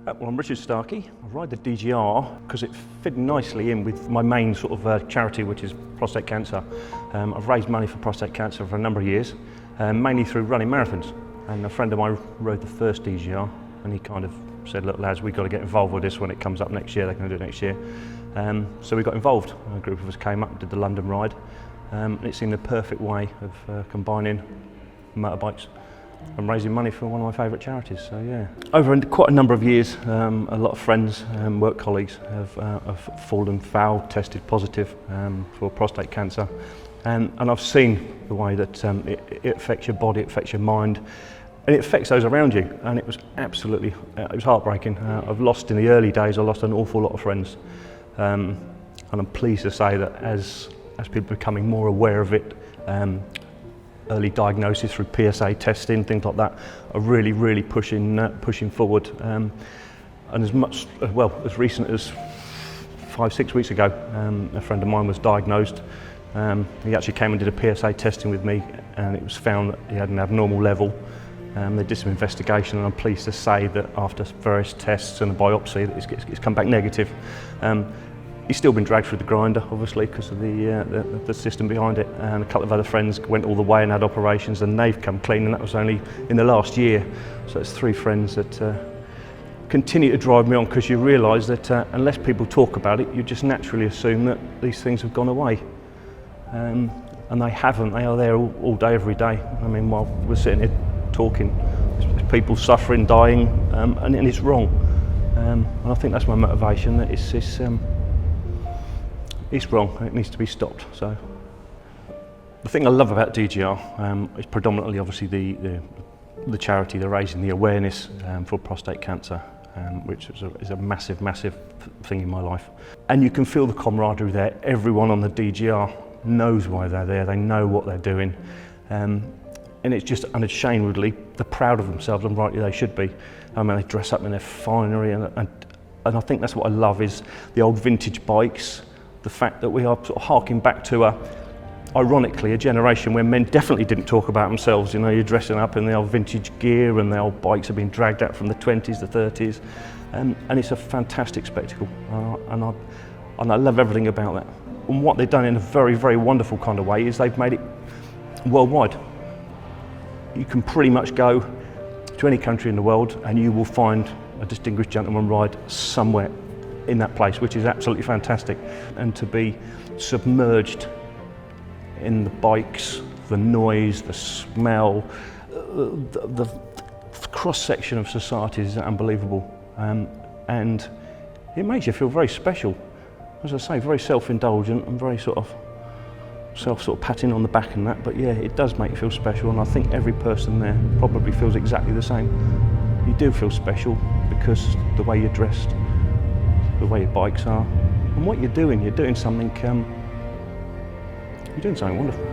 Well, I'm Richard Starkey. I ride the DGR because it fit nicely in with my main sort of charity, which is prostate cancer. I've raised money for prostate cancer for a number of years, mainly through running marathons. And a friend of mine rode the first DGR, and he kind of said, "Look, lads, we've got to get involved with this when it comes up next year. They're going to do it next year." So we got involved. A group of us came up and did the London ride. And it seemed the perfect way of combining motorbikes and raising money for one of my favourite charities. So yeah, over quite a number of years, a lot of friends and work colleagues have fallen foul, tested positive for prostate cancer, and I've seen the way that it affects your body, it affects your mind, and it affects those around you. And it was absolutely, it was heartbreaking. I've lost, in the early days, I lost an awful lot of friends, and I'm pleased to say that as people are becoming more aware of it, early diagnosis through PSA testing, things like that, are really pushing forward. And as much, well, as recent as 5-6 weeks ago, a friend of mine was diagnosed. He actually came and did a PSA testing with me, and it was found that he had an abnormal level. They did some investigation, and I'm pleased to say that after various tests and a biopsy, that it's come back negative. He's still been dragged through the grinder, obviously, because of the system behind it. And a couple of other friends went all the way and had operations, and they've come clean, and that was only in the last year. So it's 3 friends that continue to drive me on, because you realise that unless people talk about it, you just naturally assume that these things have gone away. And they haven't. They are there all day, every day. I mean, while we're sitting here talking, there's people suffering, dying, and it's wrong. And I think that's my motivation, that it's wrong, and it needs to be stopped. So the thing I love about DGR is predominantly obviously the charity, the raising the awareness for prostate cancer, which is a massive thing in my life. And you can feel the camaraderie there. Everyone on the DGR knows why they're there, they know what they're doing, and it's just unashamedly, they're proud of themselves, and rightly they should be. I mean, they dress up in their finery, and I think that's what I love, is the old vintage bikes. The fact that we are sort of harking back to ironically, a generation where men definitely didn't talk about themselves. You know, you're dressing up in the old vintage gear, and the old bikes have been dragged out from the 20s, the 30s, and it's a fantastic spectacle. And I love everything about that. And what they've done in a very wonderful kind of way is they've made it worldwide. You can pretty much go to any country in the world, and you will find a distinguished gentleman ride somewhere in that place, which is absolutely fantastic. And to be submerged in the bikes, the noise, the smell, the cross-section of society is unbelievable. And it makes you feel very special. As I say, very self-indulgent and very sort of patting on the back and that, but yeah, it does make you feel special, and I think every person there probably feels exactly the same. You do feel special because the way you're dressed, the way your bikes are, and what you're doing something wonderful.